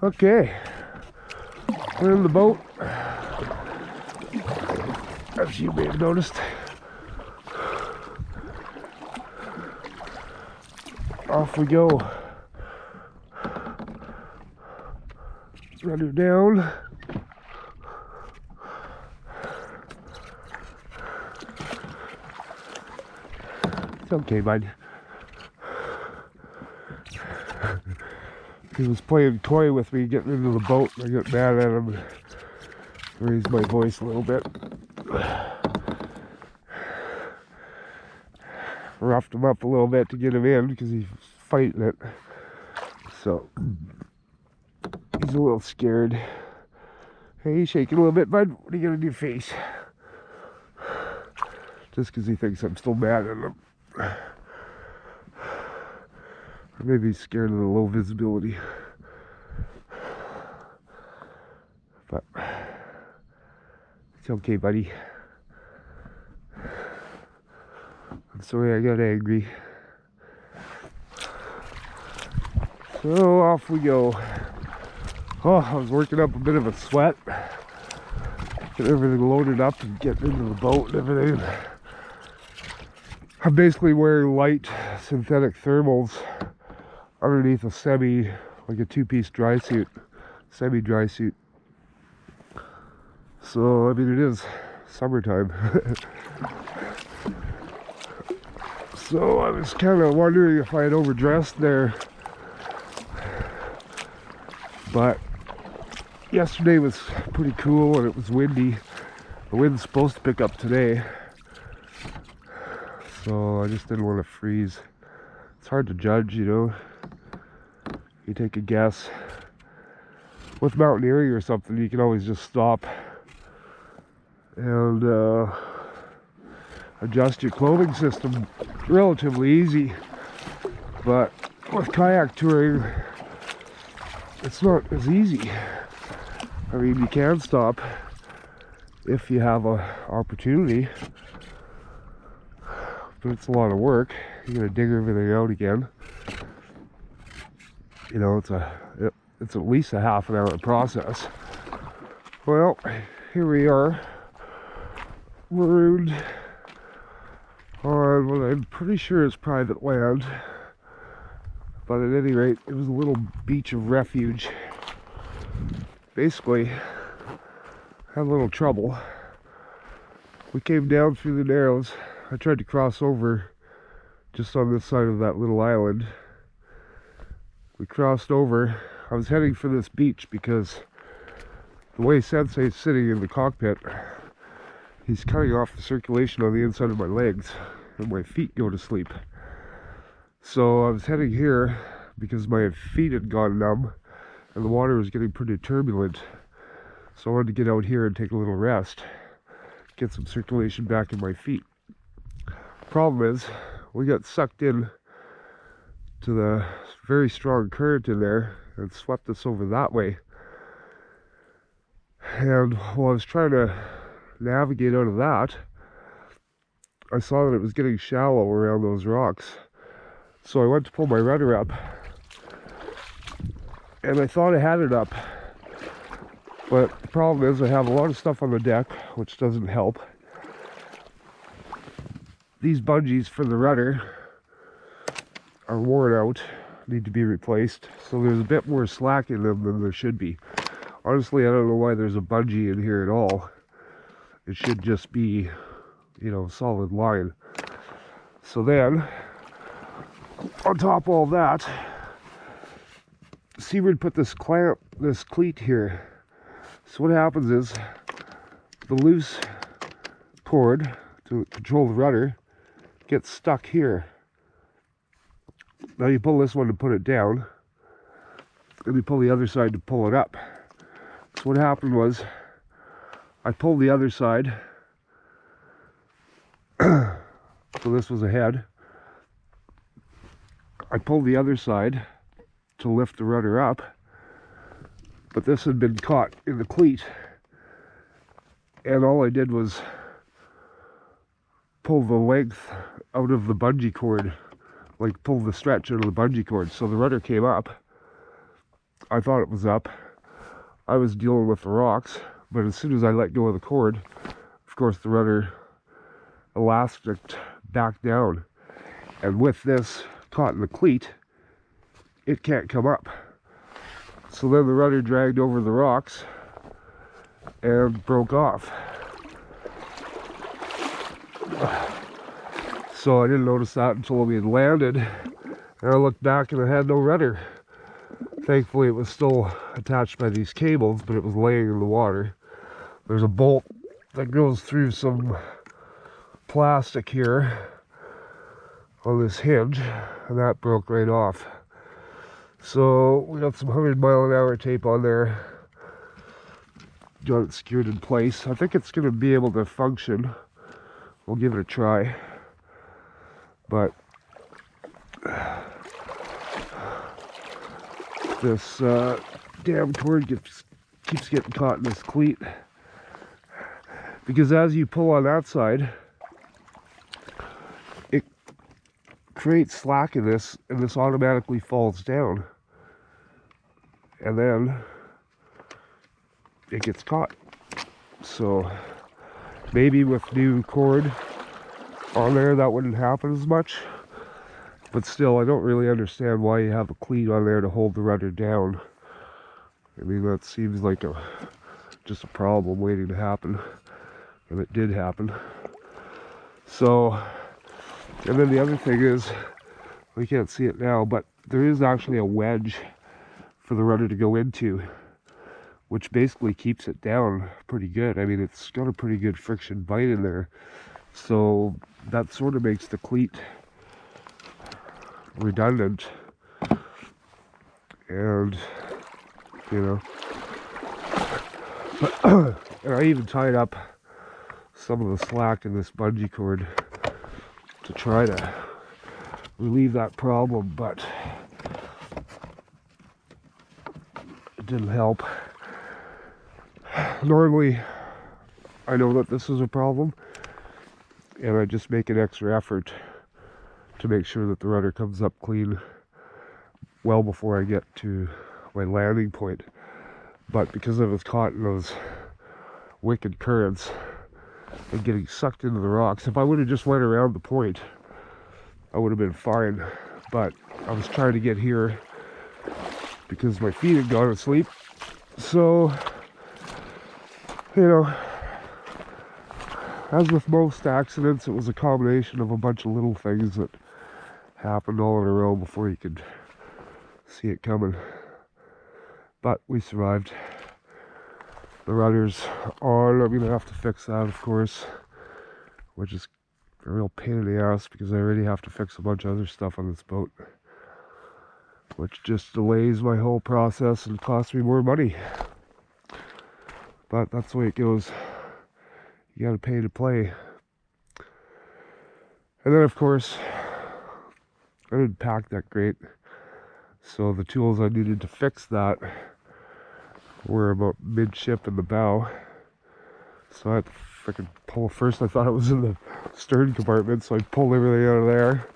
Okay, we're in the boat, as you may have noticed. Off we go. Rudder down. It's okay, bud. He was playing coy with me getting into the boat, and I got mad at him and raised my voice a little bit. Roughed him up a little bit to get him in because he's fighting it. So he's a little scared. Hey, he's shaking a little bit, bud. What are you gonna do, face? Just because he thinks I'm still mad at him. Or maybe he's scared of the low visibility. But it's okay, buddy. I'm sorry I got angry. So off we go. Oh, I was working up a bit of a sweat. Get everything loaded up and getting into the boat and everything. I'm basically wearing light synthetic thermals underneath a like a two-piece dry suit, semi-dry suit. So, I mean, it is summertime. So, I was kind of wondering if I had overdressed there. But yesterday was pretty cool and it was windy. The wind's supposed to pick up today. So, I just didn't want to freeze. It's hard to judge, you know. You take a guess. With mountaineering or something, you can always just stop and adjust your clothing system relatively easy. But with kayak touring, it's not as easy. I mean, you can stop if you have an opportunity, but it's a lot of work. You gotta dig everything out again. You know, it's at least a half an hour process. Well, here we are, marooned on what I'm pretty sure is private land, but at any rate, it was a little beach of refuge. Basically, had a little trouble. We came down through the narrows. I tried to cross over just on this side of that little island. We crossed over. I was heading for this beach because the way Sensei's sitting in the cockpit, he's cutting off the circulation on the inside of my legs and my feet go to sleep. So I was heading here because my feet had gone numb and the water was getting pretty turbulent. So I wanted to get out here and take a little rest, get some circulation back in my feet. Problem is, we got sucked in to the very strong current in there and swept us over that way. And while I was trying to navigate out of that, I saw that it was getting shallow around those rocks. So I went to pull my rudder up, and I thought I had it up. But the problem is I have a lot of stuff on the deck, which doesn't help. These bungees for the rudder are worn out, need to be replaced. So there's a bit more slack in them than there should be. Honestly, I don't know why there's a bungee in here at all. It should just be, you know, solid line. So then, on top of all that, Seaward put this cleat here. So what happens is, the loose cord to control the rudder gets stuck here. Now you pull this one to put it down, and you pull the other side to pull it up. So what happened was, I pulled the other side, so this was a head. I pulled the other side to lift the rudder up, but this had been caught in the cleat, and all I did was pull the length out of the bungee cord, like pull the stretch out of the bungee cord. So the rudder came up, I thought it was up. I was dealing with the rocks, but as soon as I let go of the cord, of course the rudder elasticed back down. And with this caught in the cleat, it can't come up. So then the rudder dragged over the rocks and broke off. So I didn't notice that until we had landed, and I looked back and it had no rudder. Thankfully it was still attached by these cables, but it was laying in the water. There's a bolt that goes through some plastic here on this hinge, and that broke right off. So we got some 100-mile-an-hour tape on there, got it secured in place. I think it's going to be able to function. We'll give it a try, but this damn cord keeps getting caught in this cleat, because as you pull on that side, it creates slack in this, and this automatically falls down, and then it gets caught. So maybe with new cord on there that wouldn't happen as much, but still I don't really understand why you have a cleat on there to hold the rudder down. I mean, that seems like just a problem waiting to happen, and it did happen. So, and then the other thing is, we can't see it now, but there is actually a wedge for the rudder to go into, which basically keeps it down pretty good. I mean, it's got a pretty good friction bite in there, so that sort of makes the cleat redundant. And you know, and I even tied up some of the slack in this bungee cord to try to relieve that problem, but it didn't help. Normally I know that this is a problem, and I just make an extra effort to make sure that the rudder comes up clean well before I get to my landing point. But because I was caught in those wicked currents and getting sucked into the rocks, if I would have just went around the point, I would have been fine. But I was trying to get here because my feet had gone to sleep. So, you know, as with most accidents, it was a combination of a bunch of little things that happened all in a row before you could see it coming. But we survived. The rudder's on. I'm going to have to fix that, of course, which is a real pain in the ass because I already have to fix a bunch of other stuff on this boat, which just delays my whole process and costs me more money. But that's the way it goes. You gotta pay to play. And then, of course, I didn't pack that great, so the tools I needed to fix that were about midship in the bow. So I had to freaking pull. First I thought it was in the stern compartment, so I pulled everything out of there.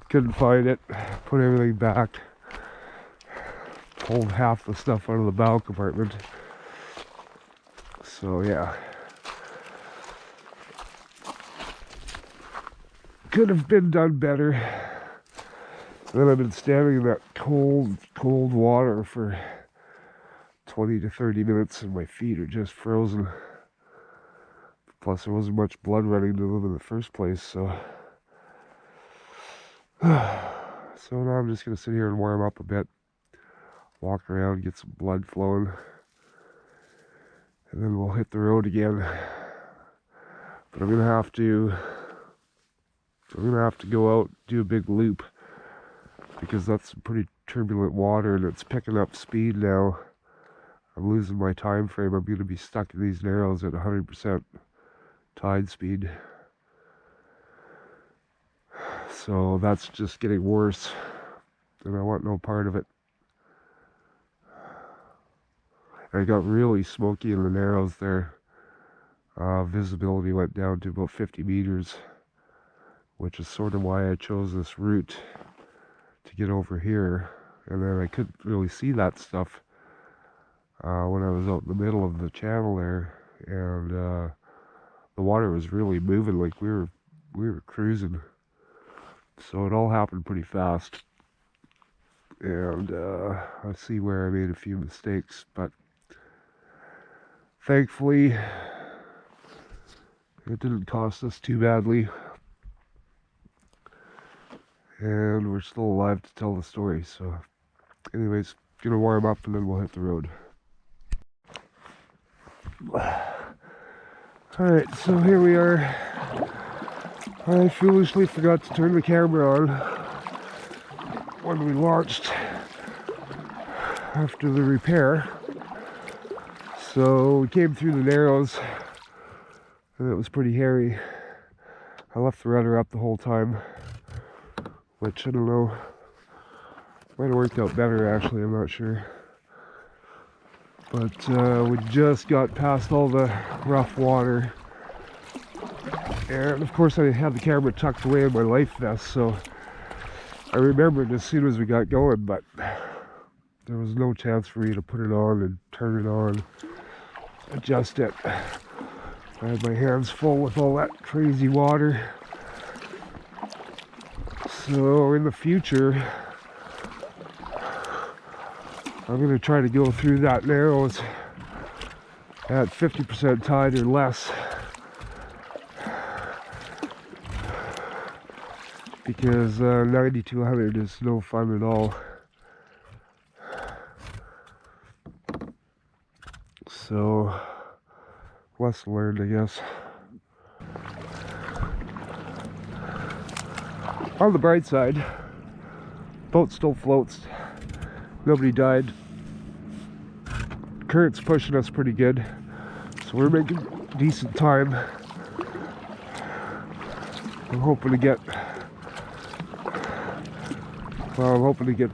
Couldn't find it. Put everything back. Pulled half the stuff out of the bow compartment. So yeah. Could have been done better. And then I've been standing in that cold water for 20 to 30 minutes, and my feet are just frozen. Plus there wasn't much blood running to them in the first place, so so now I'm just gonna sit here and warm up a bit, walk around, get some blood flowing, and then we'll hit the road again. But I'm gonna have to go out, do a big loop, because that's some pretty turbulent water and it's picking up speed now. I'm losing my time frame. I'm going to be stuck in these narrows at 100% tide speed. So that's just getting worse, and I want no part of it. And I got really smoky in the narrows there. Visibility went down to about 50 meters, which is sort of why I chose this route to get over here. and then I couldn't really see that stuff when I was out in the middle of the channel there, and the water was really moving, like we were cruising. So it all happened pretty fast, and I see where I made a few mistakes, but thankfully it didn't cost us too badly, and we're still alive to tell the story. So anyways, gonna warm up and then we'll hit the road. Alright, so here we are. I foolishly forgot to turn the camera on when we launched after the repair. So we came through the Narrows and it was pretty hairy. I left the rudder up the whole time, which I don't know, might have worked out better actually, I'm not sure. But we just got past all the rough water, and of course I had the camera tucked away in my life vest, so I remembered as soon as we got going, but there was no chance for me to put it on and turn it on, adjust it. I had my hands full with all that crazy water. So in the future, I'm going to try to go through that Narrows at 50% tide or less, because 9200 is no fun at all. So, lesson learned, I guess. On the bright side, boat still floats. Nobody died. Current's pushing us pretty good, so we're making decent time. I'm hoping to get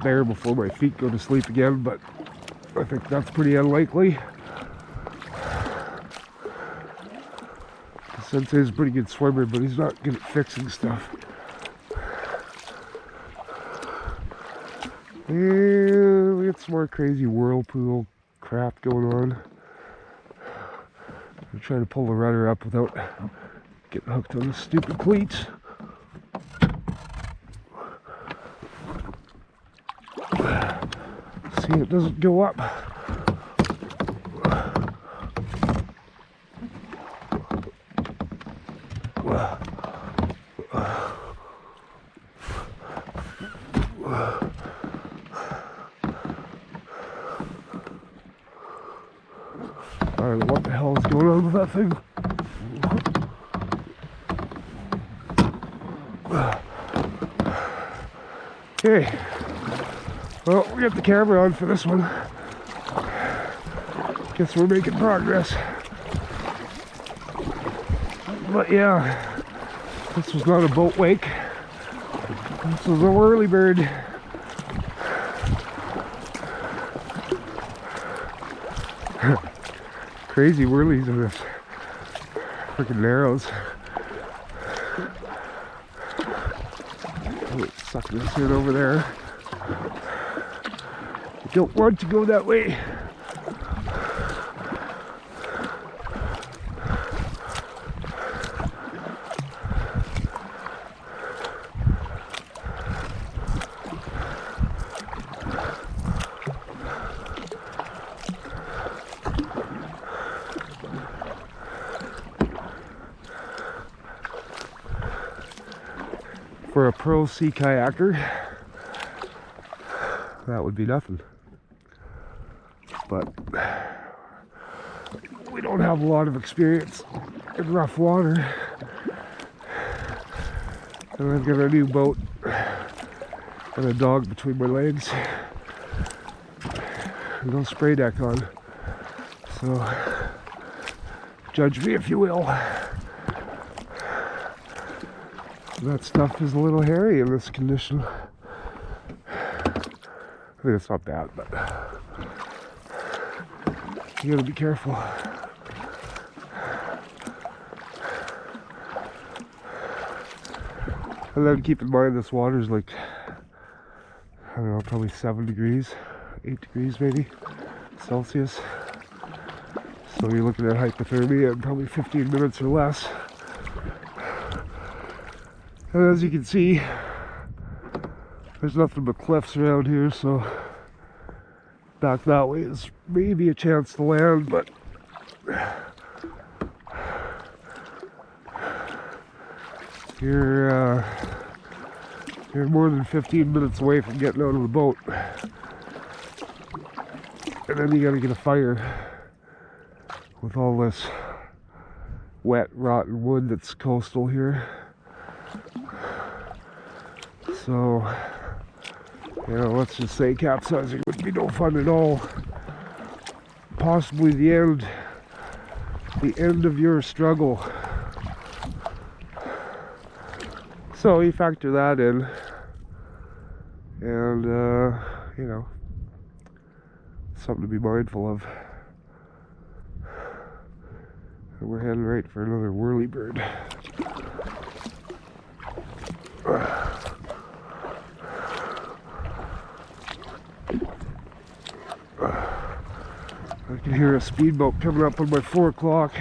there before my feet go to sleep again, but I think that's pretty unlikely. Sensei is a pretty good swimmer, but he's not good at fixing stuff. And we got some more crazy whirlpool crap going on. I'm trying to pull the rudder up without getting hooked on the stupid cleats. See, it doesn't go up. I don't know what the hell is going on with that thing. Okay, well, we got the camera on for this one. Guess we're making progress. But yeah, this was not a boat wake. This was a whirly bird. Crazy whirlies in this freaking Narrows. Oh, it's sucking us in over there. I don't want to go that way. For a pro sea kayaker, that would be nothing. But we don't have a lot of experience in rough water. And I've got a new boat and a dog between my legs. And no spray deck on. So, judge me if you will. That stuff is a little hairy in this condition. I think it's not bad, but you gotta be careful. And then keep in mind this water's like, I don't know, probably 7 degrees, 8 degrees maybe, Celsius. So you're looking at hypothermia in probably 15 minutes or less. And as you can see, there's nothing but cliffs around here, so back that way is maybe a chance to land, but you're more than 15 minutes away from getting out of the boat. And then you gotta get a fire with all this wet, rotten wood that's coastal here. So, you know, let's just say capsizing would be no fun at all. Possibly the end of your struggle. So you factor that in, and you know, something to be mindful of. And we're heading right for another whirlybird. I can hear a speedboat coming up on my 4 o'clock.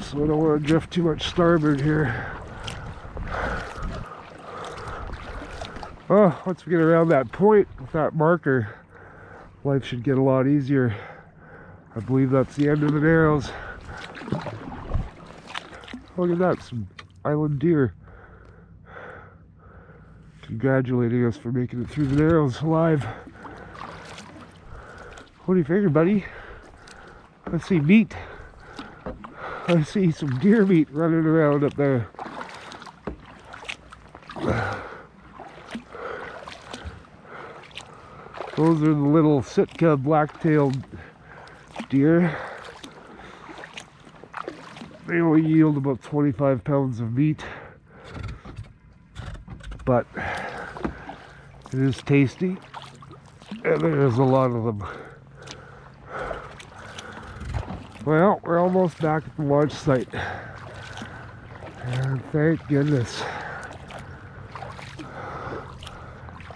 So I don't want to drift too much starboard here. Oh, once we get around that point with that marker, life should get a lot easier. I believe that's the end of the Narrows. Look at that, some island deer. Congratulating us for making it through the Narrows alive. What do you figure, buddy? I see meat. I see some deer meat running around up there. Those are the little Sitka black-tailed deer. They only yield about 25 pounds of meat, but it is tasty, and there's a lot of them. Well, we're almost back at the launch site, and thank goodness.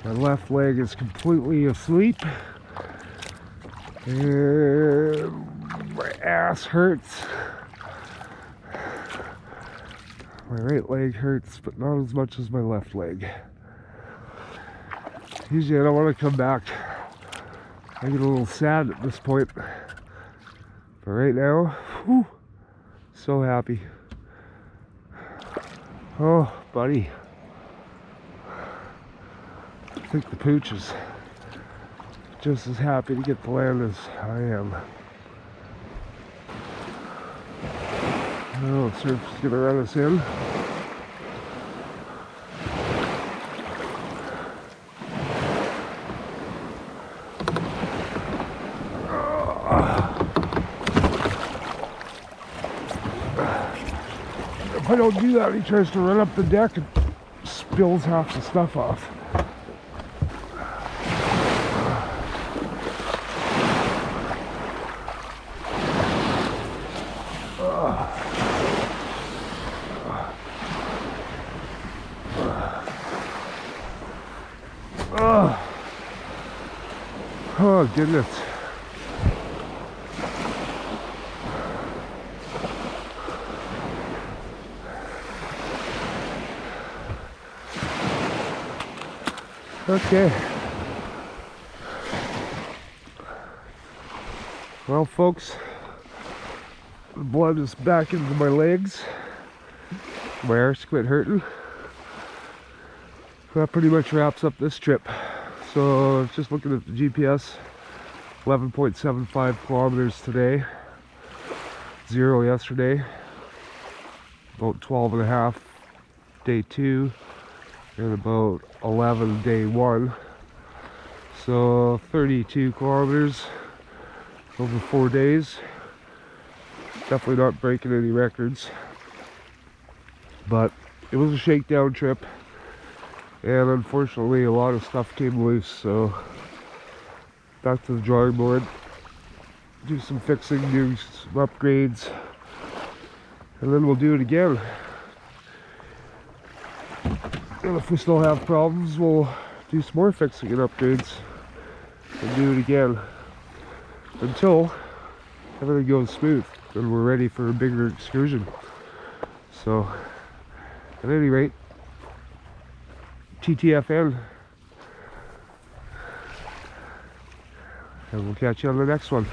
My left leg is completely asleep, and my ass hurts. My right leg hurts, but not as much as my left leg. Usually I don't want to come back. I get a little sad at this point. But right now, whew, so happy. Oh, buddy. I think the pooch is just as happy to get to land as I am. Oh, surf's gonna run us in. If I don't do that, he tries to run up the deck and spills half the stuff off. Oh, goodness. Okay. Well, folks, the blood is back into my legs. My arse quit hurting. That pretty much wraps up this trip. So, just looking at the GPS, 11.75 kilometers today, 0 yesterday, about 12 and a half day 2, and about 11 day 1. So 32 kilometers over 4 days. Definitely not breaking any records, but it was a shakedown trip. And unfortunately a lot of stuff came loose, so back to the drawing board, do some fixing, do some upgrades, and then we'll do it again. And if we still have problems, we'll do some more fixing and upgrades and do it again until everything goes smooth and we're ready for a bigger excursion. So, at any rate, TTFN, and we'll catch you on the next one.